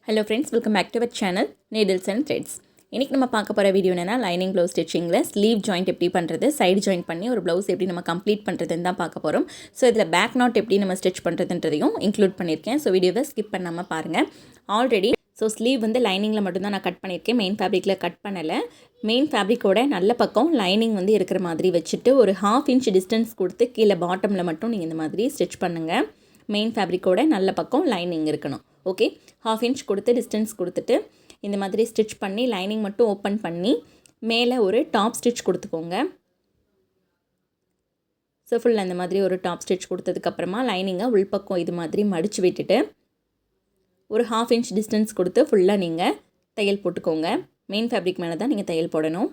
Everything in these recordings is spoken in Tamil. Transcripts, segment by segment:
Hello friends, welcome back to our channel Needles&Threads. இன்னைக்கு நம்ம பார்க்க போற வீடியோ என்னன்னா லைனிங் ப்ளவுஸ் ஸ்டிச்சிங்ல ஸ்லீவ் ஜாயிண்ட் எப்படி பண்றது, சைடு ஜாயிண்ட் பண்ணி ஒரு ப்ளவுஸ் எப்படி நம்ம கம்ப்ளீட் பண்றதுன்னு தான் பார்க்க போறோம். சோ இதுல பேக் நாட் எப்படி நம்ம ஸ்டிட்ச் பண்றதுன்றதையும் இன்க்ளூட் பண்ணிருக்கேன். சோ வீடியோவை ஸ்கிப் பண்ணாம பாருங்க. ஆல்ரெடி ஸ்லீவ் வந்து லைனிங்ல மட்டும் தான் நான் கட் பண்ணிருக்கேன். மெயின் ஃபேப்ரிக்ல கட் பண்ணல. மெயின் ஃபேப்ரிக்கோட நல்ல பக்கம் லைனிங் வந்து இருக்கிற மாதிரி வச்சிட்டு ஒரு 1/2 இன்ச் டிஸ்டன்ஸ் கொடுத்து கீழ பாட்டம்ல மட்டும் நீங்க இந்த மாதிரி ஸ்டிட்ச் பண்ணுங்க. மெயின் ஃபேப்ரிக்கோட நல்ல பக்கம் லைனிங் இருக்கணும். ஓகே, 1/2 இன்ச் கொடுத்து டிஸ்டன்ஸ் கொடுத்துட்டு இந்த மாதிரி ஸ்டிட்ச் பண்ணி லைனிங் மட்டும் ஓப்பன் பண்ணி மேலே ஒரு டாப் ஸ்டிட்ச் கொடுத்துக்கோங்க. ஸோ ஃபுல் அந்த மாதிரி ஒரு டாப் ஸ்டிட்ச் கொடுத்ததுக்கப்புறமா லைனிங்கை உள்பக்கம் இது மாதிரி மடித்து விட்டுட்டு ஒரு 1/2 இன்ச் டிஸ்டன்ஸ் கொடுத்து ஃபுல்லாக நீங்கள் தையல் போட்டுக்கோங்க. மெயின் ஃபேப்ரிக் மேலே தான் நீங்கள் தையல் போடணும்.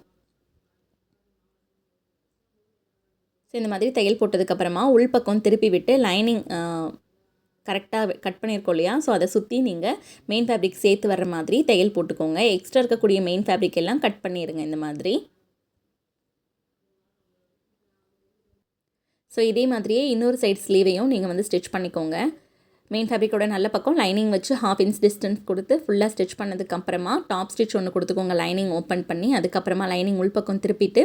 ஸோ இந்த மாதிரி தையல் போட்டதுக்கப்புறமா உள்பக்கம் திருப்பி விட்டு லைனிங் கரெக்டாக கட் பண்ணியிருக்கோம் இல்லையா, ஸோ அதை சுற்றி நீங்கள் மெயின் ஃபேப்ரிக் சேர்த்து வர்ற மாதிரி தையல் போட்டுக்கோங்க. எக்ஸ்ட்ரா இருக்கக்கூடிய மெயின் ஃபேப்ரிக் எல்லாம் கட் பண்ணிடுங்க இந்த மாதிரி. ஸோ இதே மாதிரியே இன்னொரு சைடு ஸ்லீவையும் நீங்கள் வந்து ஸ்டிச் பண்ணிக்கோங்க. மெயின் ஃபேப்ரிக்கோட நல்ல பக்கம் லைனிங் வச்சு 1/2 இன்ச் டிஸ்டன்ஸ் கொடுத்து ஃபுல்லாக ஸ்டிச் பண்ணதுக்கப்புறமா டாப் ஸ்டிச் ஒன்று கொடுத்துக்கோங்க. லைனிங் ஓப்பன் பண்ணி அதுக்கப்புறமா லைனிங் உள்பக்கம் திருப்பிட்டு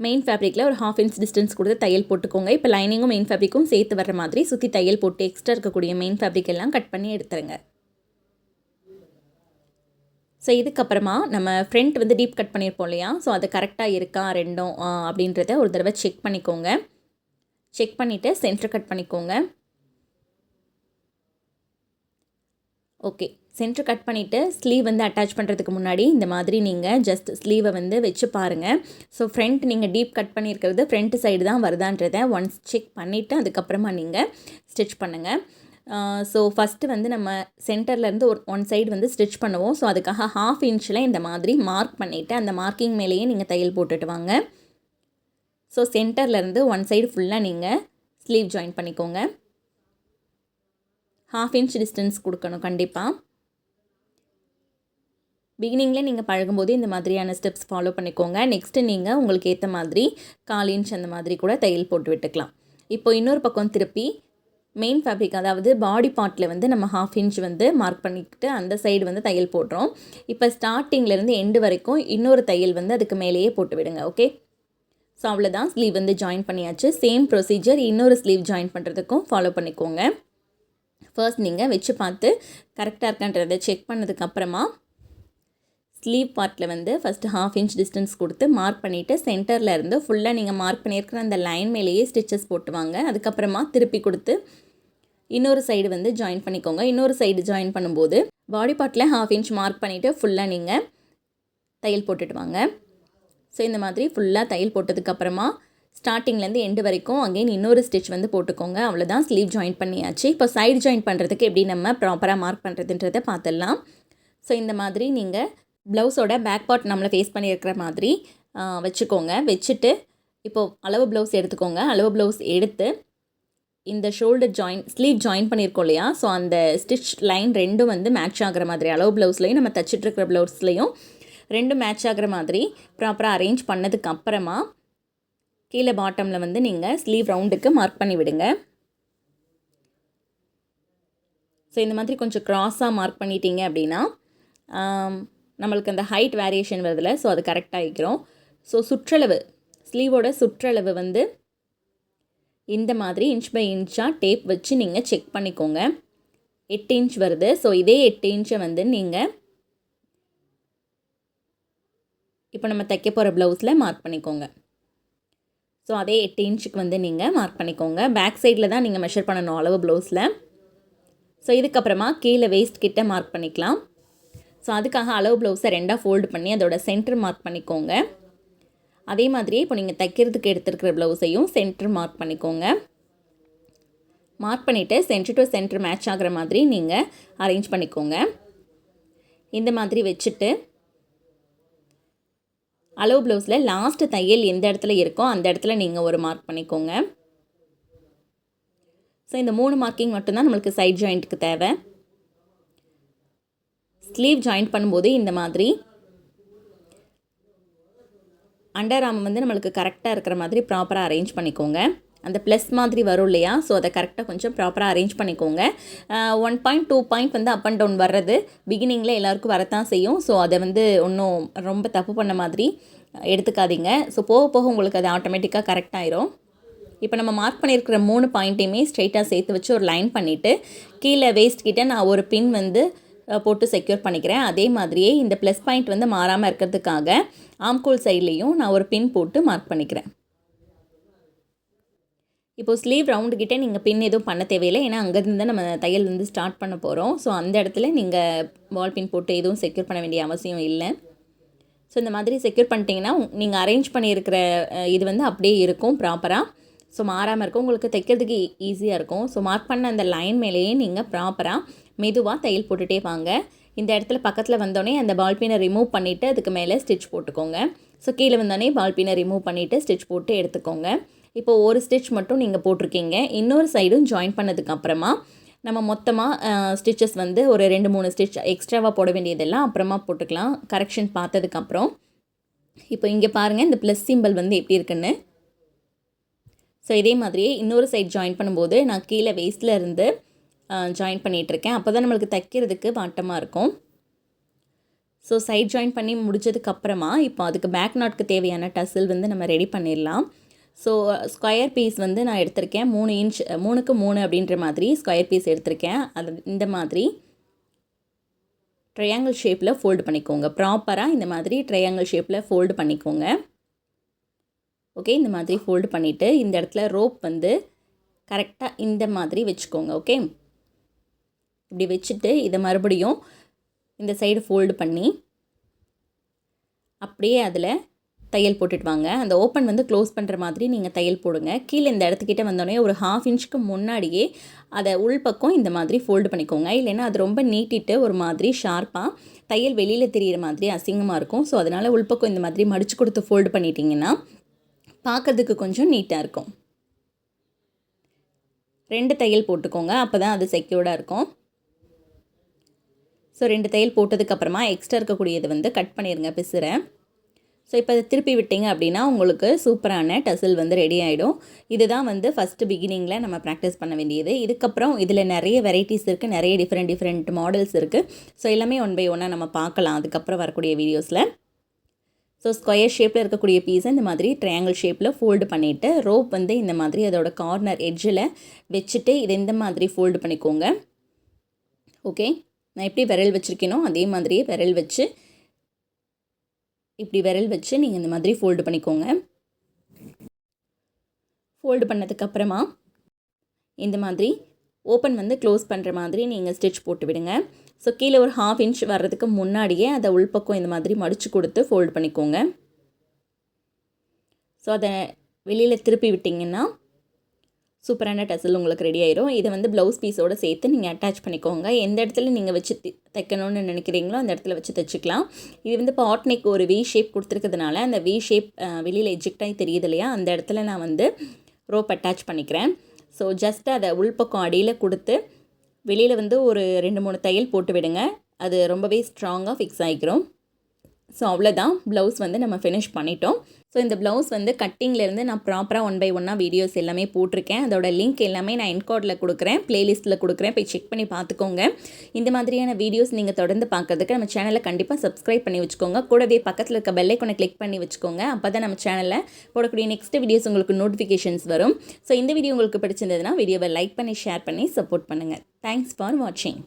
மெயின் ஃபேப்ரிக்கில் ஒரு 1/2 இன்ச் டிஸ்டன்ஸ் கொடுத்து தையல் போட்டுக்கோங்க. இப்போ லைனிங்கும் மெயின் ஃபேப்ரிக்கும் சேர்த்து வர்ற மாதிரி சுற்றி தையல் போட்டு எக்ஸ்ட்ரா இருக்கக்கூடிய மெயின் ஃபேப்ரிக் எல்லாம் கட் பண்ணி எடுத்துருங்க. ஸோ இதுக்கப்புறமா நம்ம ஃப்ரண்ட் வந்து டீப் கட் பண்ணியிருப்போம் இல்லையா, ஸோ அது கரெக்டாக இருக்கா ரெண்டும் அப்படின்றத ஒரு தடவை செக் பண்ணிக்கோங்க. செக் பண்ணிவிட்டு சென்டர் கட் பண்ணிக்கோங்க. ஓகே, சென்டர் கட் பண்ணிவிட்டு ஸ்லீவ் வந்து அட்டாச் பண்ணுறதுக்கு முன்னாடி இந்த மாதிரி நீங்கள் ஜஸ்ட் ஸ்லீவை வந்து வச்சு பாருங்கள். ஸோ ஃப்ரண்ட் நீங்கள் டீப் கட் பண்ணியிருக்கிறது ஃப்ரண்ட் சைடு தான் வருதான்றதை ஒன்ஸ் செக் பண்ணிவிட்டு அதுக்கப்புறமா நீங்கள் ஸ்டிச் பண்ணுங்கள். ஸோ ஃபஸ்ட்டு வந்து நம்ம சென்டர்லேருந்து ஒன் சைடு வந்து ஸ்டிச் பண்ணுவோம். ஸோ அதுக்காக 1/2 இன்ச்சில் இந்த மாதிரி மார்க் பண்ணிவிட்டு அந்த மார்க்கிங் மேலேயே நீங்கள் தையல் போட்டுட்டு வாங்க. ஸோ சென்டர்லேருந்து ஒன் சைடு ஃபுல்லாக நீங்கள் ஸ்லீவ் ஜாயின் பண்ணிக்கோங்க. 1/2 இன்ச் டிஸ்டன்ஸ் கொடுக்கணும் கண்டிப்பாக. பிகினிங்கில் நீங்கள் பழகும்போது இந்த மாதிரியான ஸ்டெப்ஸ் ஃபாலோ பண்ணிக்கோங்க. நெக்ஸ்ட்டு நீங்கள் உங்களுக்கு ஏற்ற மாதிரி 1/4 இன்ச் அந்த மாதிரி கூட தையல் போட்டு விட்டுக்கலாம். இப்போ இன்னொரு பக்கம் திருப்பி மெயின் ஃபேப்ரிக் அதாவது பாடி பார்ட்டில் வந்து நம்ம 1/2 இன்ச் வந்து மார்க் பண்ணிக்கிட்டு அந்த சைடு வந்து தையல் போடுறோம். இப்போ ஸ்டார்டிங்லேருந்து எண்டு வரைக்கும் இன்னொரு தையல் வந்து அதுக்கு மேலேயே போட்டு விடுங்க. ஓகே, ஸோ அவ்வளோதான், ஸ்லீவ் வந்து ஜாயின் பண்ணியாச்சு. சேம் ப்ரொசீஜர் இன்னொரு ஸ்லீவ் ஜாயின் பண்ணுறதுக்கும் ஃபாலோ பண்ணிக்கோங்க. ஃபர்ஸ்ட் நீங்கள் வச்சு பார்த்து கரெக்டாக இருக்கான்றதை செக் பண்ணதுக்கப்புறமா ஸ்லீவ் பார்ட்டில் வந்து ஃபஸ்ட்டு 1/2 இன்ச் டிஸ்டன்ஸ் கொடுத்து மார்க் பண்ணிவிட்டு சென்டரில் இருந்து ஃபுல்லாக நீங்கள் மார்க் பண்ணியிருக்கிற அந்த லைன் மேலேயே ஸ்டிச்சஸ் போட்டுவாங்க. அதுக்கப்புறமா திருப்பி கொடுத்து இன்னொரு சைடு வந்து ஜாயின் பண்ணிக்கோங்க. இன்னொரு சைடு ஜாயின் பண்ணும்போது பாடி பார்ட்டில் 1/2 இன்ச் மார்க் பண்ணிவிட்டு ஃபுல்லாக நீங்கள் தையல் போட்டுட்டு வாங்க. ஸோ இந்த மாதிரி ஃபுல்லாக தையல் போட்டதுக்கப்புறமா ஸ்டார்டிங்லேருந்து எண்டு வரைக்கும் அகெயின் இன்னொரு ஸ்டிச் வந்து போட்டுக்கோங்க. அவ்வளோதான், ஸ்லீவ் ஜாயின் பண்ணியாச்சு. இப்போ சைடு ஜாயின் பண்ணுறதுக்கு எப்படி நம்ம ப்ராப்பராக மார்க் பண்ணுறதுன்றதை பார்த்துடலாம். ஸோ இந்த மாதிரி நீங்கள் ப்ளவுஸோட பேக் பார்ட் நம்மளை ஃபேஸ் பண்ணியிருக்கிற மாதிரி வச்சுக்கோங்க. வச்சுட்டு இப்போது அளவு ப்ளவுஸ் எடுத்துக்கோங்க. அளவு ப்ளவுஸ் எடுத்து இந்த ஷோல்டர் ஸ்லீவ் ஜாயின் பண்ணியிருக்கோம் இல்லையா, ஸோ அந்த ஸ்டிச் லைன் ரெண்டும் வந்து மேட்ச் ஆகிற மாதிரி அளவு ப்ளவுஸ்லையும் நம்ம தச்சிட்ருக்கிற ப்ளவுஸ்லையும் ரெண்டும் மேட்ச் ஆகிற மாதிரி ப்ராப்பராக அரேஞ்ச் பண்ணதுக்கு அப்புறமா கீழே பாட்டமில் வந்து நீங்கள் ஸ்லீவ் ரவுண்டுக்கு மார்க் பண்ணி விடுங்க. ஸோ இந்த மாதிரி கொஞ்சம் க்ராஸாக மார்க் பண்ணிட்டீங்க அப்படின்னா நம்மளுக்கு அந்த ஹைட் வேரியேஷன் வருதில்ல, ஸோ அது கரெக்டாக ஆகிக்கிறோம். ஸோ சுற்றளவு ஸ்லீவோட சுற்றளவு வந்து இந்த மாதிரி இன்ச் பை இன்ச்சாக டேப் வச்சு நீங்கள் செக் பண்ணிக்கோங்க. 8 இன்ச் வருது. ஸோ இதே 8 இன்ச்சை வந்து நீங்கள் இப்போ நம்ம தைக்க போகிற ப்ளவுஸில் மார்க் பண்ணிக்கோங்க. ஸோ அதே 8 இன்ச்சுக்கு வந்து நீங்கள் மார்க் பண்ணிக்கோங்க. பேக் சைடில் தான் நீங்கள் மெஷர் பண்ணணும் அளவு ப்ளவுஸில். ஸோ இதுக்கப்புறமா கீழே வேஸ்ட் கிட்ட மார்க் பண்ணிக்கலாம். ஸோ அதுக்காக அளவு ப்ளவுஸை 2ஆக ஃபோல்டு பண்ணி அதோட சென்டர் மார்க் பண்ணிக்கோங்க. அதே மாதிரியே இப்போ நீங்கள் தைக்கிறதுக்கு எடுத்துருக்கிற ப்ளவுஸையும் சென்டர் மார்க் பண்ணிக்கோங்க. மார்க் பண்ணிவிட்டு சென்டர் டு சென்டர் மேட்ச் ஆகிற மாதிரி நீங்கள் அரேஞ்ச் பண்ணிக்கோங்க. இந்த மாதிரி வச்சுட்டு அளவு ப்ளவுஸில் லாஸ்ட்டு தையல் எந்த இடத்துல இருக்கோ அந்த இடத்துல நீங்கள் ஒரு மார்க் பண்ணிக்கோங்க. ஸோ இந்த 3 மார்க்கிங் மட்டும்தான் நம்மளுக்கு சைட் ஜாயிண்ட்டுக்கு தேவை. ஸ்லீவ் ஜாயின் பண்ணும்போது இந்த மாதிரி அண்டர் ஆர்ம் வந்து நம்மளுக்கு கரெக்டாக இருக்கிற மாதிரி ப்ராப்பராக அரேஞ்ச் பண்ணிக்கோங்க. அந்த ப்ளஸ் மாதிரி வரும் இல்லையா, ஸோ அதை கரெக்டாக கொஞ்சம் ப்ராப்பராக அரேஞ்ச் பண்ணிக்கோங்க. 1 பாயிண்ட் 2 பாயிண்ட் வந்து அப் அண்ட் டவுன் வர்றது பிகினிங்கில் எல்லாருக்கும் வரத்தான் செய்யும். ஸோ அதை வந்து ஒன்றும் ரொம்ப தப்பு பண்ண மாதிரி எடுத்துக்காதீங்க. ஸோ போக போக உங்களுக்கு அது ஆட்டோமேட்டிக்காக கரெக்ட் ஆயிரும். இப்போ நம்ம மார்க் பண்ணியிருக்கிற 3 பாயிண்ட்டையுமே ஸ்ட்ரைட்டாக சேர்த்து வச்சு ஒரு லைன் பண்ணிவிட்டு கீழே வேஸ்ட் கிட்ட நான் ஒரு பின் வந்து போட்டு செக்யூர் பண்ணிக்கிறேன். அதே மாதிரியே இந்த ப்ளஸ் பாயிண்ட் வந்து மாறாமல் இருக்கிறதுக்காக ஆம்கோல் சைட்லேயும் நான் ஒரு பின் போட்டு மார்க் பண்ணிக்கிறேன். இப்போது ஸ்லீவ் ரவுண்டுக்கிட்டே நீங்கள் பின் எதுவும் பண்ண தேவையில்லை, ஏன்னா அங்கேருந்து தான் நம்ம தையல் வந்து ஸ்டார்ட் பண்ண போகிறோம். ஸோ அந்த இடத்துல நீங்கள் பால் பின் போட்டு எதுவும் செக்யூர் பண்ண வேண்டிய அவசியம் இல்லை. ஸோ இந்த மாதிரி செக்யூர் பண்ணிட்டீங்கன்னா நீங்கள் அரேஞ்ச் பண்ணியிருக்கிற இது வந்து அப்படியே இருக்கும் ப்ராப்பராக. ஸோ மாறாமல் இருக்கும், உங்களுக்கு தைக்கிறதுக்கு ஈஸியாக இருக்கும். ஸோ மார்க் பண்ண அந்த லைன் மேலேயே நீங்கள் ப்ராப்பராக மெதுவாக தையல் போட்டுகிட்டே வாங்க. இந்த இடத்துல பக்கத்தில் வந்தோடனே அந்த பால் பின்னை ரிமூவ் பண்ணிவிட்டு அதுக்கு மேலே ஸ்டிச் போட்டுக்கோங்க. ஸோ கீழே வந்தோடனே பால் பின்னை ரிமூவ் பண்ணிவிட்டு ஸ்டிச் போட்டு எடுத்துக்கோங்க. இப்போது ஒரு ஸ்டிச் மட்டும் நீங்கள் போட்டிருக்கீங்க. இன்னொரு சைடும் ஜாயின் பண்ணதுக்கப்புறமா நம்ம மொத்தமாக ஸ்டிச்சஸ் வந்து ஒரு 2-3 ஸ்டிச் எக்ஸ்ட்ராவாக போட வேண்டியதெல்லாம் அப்புறமா போட்டுக்கலாம், கரெக்ஷன் பார்த்ததுக்கப்புறம். இப்போ இங்கே பாருங்கள் இந்த ப்ளஸ் சிம்பிள் வந்து எப்படி இருக்குன்னு. ஸோ இதே மாதிரியே இன்னொரு சைட் ஜாயின் பண்ணும்போது நான் கீழே வேஸ்ட்டில் இருந்து ஜாயின் பண்ணிகிட்ருக்கேன். அப்போ தான் நம்மளுக்கு தைக்கிறதுக்கு வாட்டமாக இருக்கும். ஸோ சைட் ஜாயின் பண்ணி முடிச்சதுக்கப்புறமா இப்போ அதுக்கு பேக் நாட்க்கு தேவையான டசில் வந்து நம்ம ரெடி பண்ணிடலாம். ஸோ ஸ்கொயர் பீஸ் வந்து நான் எடுத்திருக்கேன் 3 இன்ச் 3க்கு 3 அப்படின்ற மாதிரி ஸ்கொயர் பீஸ் எடுத்திருக்கேன். அது இந்த மாதிரி ட்ரையாங்கிள் ஷேப்பில் ஃபோல்டு பண்ணிக்கோங்க. ப்ராப்பராக இந்த மாதிரி ட்ரையாங்கிள் ஷேப்பில் ஃபோல்டு பண்ணிக்கோங்க. ஓகே, இந்த மாதிரி ஃபோல்டு பண்ணிவிட்டு இந்த இடத்துல ரோப் வந்து கரெக்டாக இந்த மாதிரி வச்சுக்கோங்க. ஓகே, இப்படி வச்சுட்டு இதை மறுபடியும் இந்த சைடு ஃபோல்டு பண்ணி அப்படியே அதில் தையல் போட்டுட்டு வாங்க. அந்த ஓப்பன் வந்து க்ளோஸ் பண்ணுற மாதிரி நீங்கள் தையல் போடுங்க. கீழே இந்த இடத்துக்கிட்ட வந்தோடனே ஒரு 1/2 இன்ச்சுக்கு முன்னாடியே அதை உள்பக்கம் இந்த மாதிரி ஃபோல்டு பண்ணிக்கோங்க. இல்லைன்னா அது ரொம்ப நீட்டிட்டு ஒரு மாதிரி ஷார்ப்பாக தையல் வெளியில் தெரிகிற மாதிரி அசிங்கமாக இருக்கும். ஸோ அதனால் உள்பக்கம் இந்த மாதிரி மடித்து கொடுத்து ஃபோல்டு பண்ணிட்டீங்கன்னா பார்க்குறதுக்கு கொஞ்சம் நீட்டாக இருக்கும். 2 தையல் போட்டுக்கோங்க, அப்போ தான் அது செக்யூர்டாக இருக்கும். ஸோ 2 தையல் போட்டதுக்கப்புறமா எக்ஸ்ட்ரா இருக்கக்கூடியது வந்து கட் பண்ணிடுங்க பிசுரை. ஸோ இப்போ அதை திருப்பி விட்டிங்க அப்படின்னா உங்களுக்கு சூப்பரான டசில் வந்து ரெடி ஆகிடும். இதுதான் வந்து ஃபஸ்ட்டு பிகினிங்கில் நம்ம ப்ராக்டிஸ் பண்ண வேண்டியது. இதுக்கப்புறம் இதில் நிறைய வெரைட்டிஸ் இருக்குது, நிறைய டிஃப்ரெண்ட் மாடல்ஸ் இருக்குது. ஸோ எல்லாமே 1 பை 1 நம்ம பார்க்கலாம் அதுக்கப்புறம் வரக்கூடிய வீடியோஸில். ஸோ ஸ்கொயர் ஷேப்பில் இருக்கக்கூடிய பீஸை இந்த மாதிரி ட்ரையாங்கிள் ஷேப்பில் ஃபோல்டு பண்ணிவிட்டு ரோப் வந்து இந்த மாதிரி அதோட கார்னர் எட்ஜில் வச்சுட்டு இதை இந்த மாதிரி ஃபோல்டு பண்ணிக்கோங்க. ஓகே, நான் எப்படி விரல் வச்சுருக்கேனோ அதே மாதிரியே விரல் வச்சு இப்படி விரல் வச்சு நீங்கள் இந்த மாதிரி ஃபோல்டு பண்ணிக்கோங்க. ஃபோல்டு பண்ணதுக்கப்புறமா இந்த மாதிரி ஓப்பன் வந்து க்ளோஸ் பண்ணுற மாதிரி நீங்கள் ஸ்டிச் போட்டு விடுங்க. ஸோ கீழே ஒரு 1/2 இன்ச் வர்றதுக்கு முன்னாடியே அதை உள்பக்கம் இந்த மாதிரி மடித்து கொடுத்து ஃபோல்டு பண்ணிக்கோங்க. ஸோ அதை வெளியில் திருப்பி விட்டிங்கன்னா சூப்பரான டசில் உங்களுக்கு ரெடி ஆயிரும். இதை வந்து ப்ளவுஸ் பீஸோடு சேர்த்து நீங்கள் அட்டாச் பண்ணிக்கோங்க. எந்த இடத்துல நீங்கள் வச்சு தைக்கணும்னு நினைக்கிறீங்களோ அந்த இடத்துல வச்சு தைச்சிக்கலாம். இது வந்து பாட் நெக் ஒரு வி ஷேப் கொடுத்துருக்கிறதுனால அந்த வி ஷேப் வெளியில் எஜெக்டாகி தெரியுது இல்லையா, அந்த இடத்துல நான் வந்து ரோப் அட்டாச் பண்ணிக்கிறேன். ஸோ ஜஸ்ட் அதை உள்பக்கம் அடியில் கொடுத்து வெளியில் வந்து ஒரு 2-3 தையல் போட்டு விடுங்க. அது ரொம்பவே ஸ்ட்ராங்காக ஃபிக்ஸ் ஆகிக்கிறோம். ஸோ அவ்வளோதான், ப்ளவுஸ் வந்து நம்ம ஃபினிஷ் பண்ணிட்டோம். ஸோ இந்த ப்ளவுஸ் வந்து கட்டிங்லேருந்து நான் ப்ராப்பராக 1 பை 1 வீடியோஸ் எல்லாமே போட்டிருக்கேன். அதோட லிங்க் எல்லாமே நான் என்கார்டில் கொடுக்குறேன், ப்ளேலிஸ்ட்டில் கொடுக்குறேன், போய் செக் பண்ணி பார்த்துக்கோங்க. இந்த மாதிரியான வீடியோஸ் நீங்கள் தொடர்ந்து பார்க்கறதுக்கு நம்ம சேனலை கண்டிப்பாக சப்ஸ்கிரைப் பண்ணி வச்சுக்கோங்க. கூடவே பக்கத்தில் இருக்க பெல் ஐகானை கிளிக் பண்ணி வச்சுக்கோங்க. அப்போ தான் நம்ம சேனலில் போடக்கூடிய நெக்ஸ்ட் வீடியோஸ் உங்களுக்கு நோட்டிஃபிகேஷன்ஸ் வரும். ஸோ இந்த வீடியோ உங்களுக்கு பிடிச்சிருந்ததுன்னா வீடியோவை லைக் பண்ணி ஷேர் பண்ணி சப்போர்ட் பண்ணுங்கள். தேங்க்ஸ் ஃபார் வாட்சிங்.